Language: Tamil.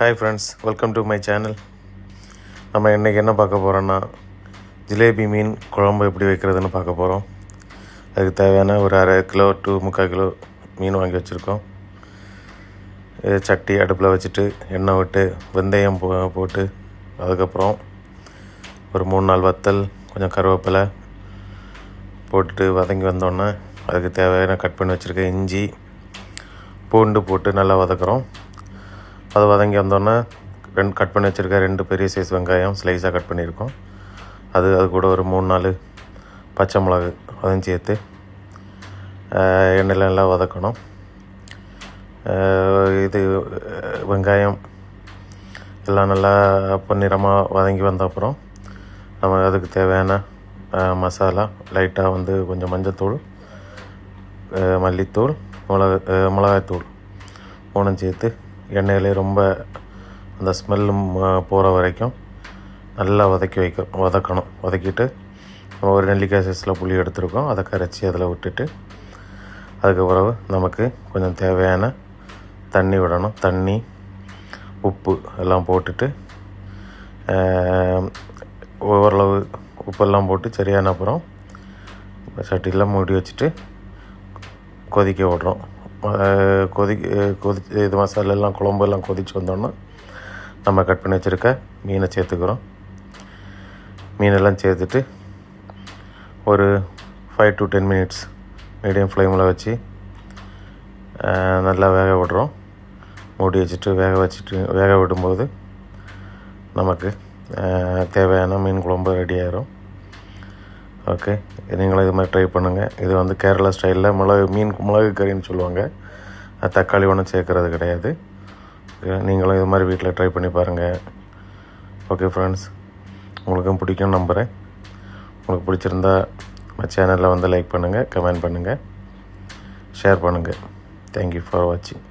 Hi friends, welcome to my channel. நம்ம இன்றைக்கி என்ன பார்க்க போகிறோன்னா, ஜிலேபி மீன் குழம்பு எப்படி வைக்கிறதுன்னு பார்க்க போகிறோம். அதுக்கு தேவையான ஒரு 1/2 கிலோ டு 3/4 கிலோ மீன் வாங்கி வச்சுருக்கோம். சட்டி அடுப்பில் வச்சுட்டு எண்ணெய் விட்டு வெந்தயம் போட்டு அதுக்கப்புறம் ஒரு 3-4 வத்தல், கொஞ்சம் கருவேப்பிலை போட்டுட்டு வதங்கி வந்தோடனே அதுக்கு தேவையான கட் பண்ணி வச்சுருக்க இஞ்சி பூண்டு போட்டு நல்லா வதக்குறோம். அது வதங்கி வந்தோடனே கட் பண்ணி வச்சுருக்க 2 பெரிய சைஸ் வெங்காயம் ஸ்லைஸாக கட் பண்ணியிருக்கோம். அது கூட ஒரு 3-4 பச்சை மிளகு அதையும் சேர்த்து எண்ணெயில் நல்லா வதக்கணும். இது வெங்காயம் எல்லாம் நல்லா பொன்னிறமாக வதங்கி வந்த அப்புறம் நம்ம அதுக்கு தேவையான மசாலா லைட்டாக கொஞ்சம் மஞ்சத்தூள், மல்லித்தூள், மிளகாய்த்தூள் 3 சேர்த்து எண்ணெயிலே ரொம்ப அந்த ஸ்மெல்லும் போகிற வரைக்கும் நல்லா வதக்கணும். வதக்கிட்டு நம்ம ஒரு நெல்லிக்காய் சைஸில் புளி எடுத்துருக்கோம். அதை கரைச்சி அதில் விட்டுட்டு அதுக்கு பிறகு நமக்கு கொஞ்சம் தேவையான தண்ணி விடணும். தண்ணி, உப்பு எல்லாம் போட்டுட்டு ஓரளவு உப்பெல்லாம் போட்டு சரியான அப்புறம் சட்டியில் மூடி வச்சுட்டு கொதிக்க விட்றோம். இது மசாலெல்லாம் குழம்பெல்லாம் கொதித்து வந்தோன்னா நம்ம கட் பண்ணி வச்சுருக்க மீனை சேர்த்துக்கிறோம். மீனெல்லாம் சேர்த்துட்டு ஒரு 5 to 10 minutes மீடியம் ஃப்ளேமில் வச்சு நல்லா வேக விடுறோம். மூடி வச்சுட்டு வேக விடும்போது நமக்கு தேவையான மீன் குழம்பு ரெடி ஆகிரும். ஓகே, நீங்களும் இது மாதிரி ட்ரை பண்ணுங்கள். இது கேரளா ஸ்டைலில் மிளகு கறின்னு சொல்லுவாங்க. தக்காளி ஒன்றும் சேர்க்குறது கிடையாது. நீங்களும் இது மாதிரி வீட்டில் ட்ரை பண்ணி பாருங்கள். ஓகே ஃப்ரெண்ட்ஸ், உங்களுக்கும் பிடிக்கும்னு நம்புகிறேன். உங்களுக்கு பிடிச்சிருந்தா நம்ம சேனலில் லைக் பண்ணுங்கள், கமெண்ட் பண்ணுங்கள், ஷேர் பண்ணுங்கள். தேங்க்யூ ஃபார் வாட்சிங்.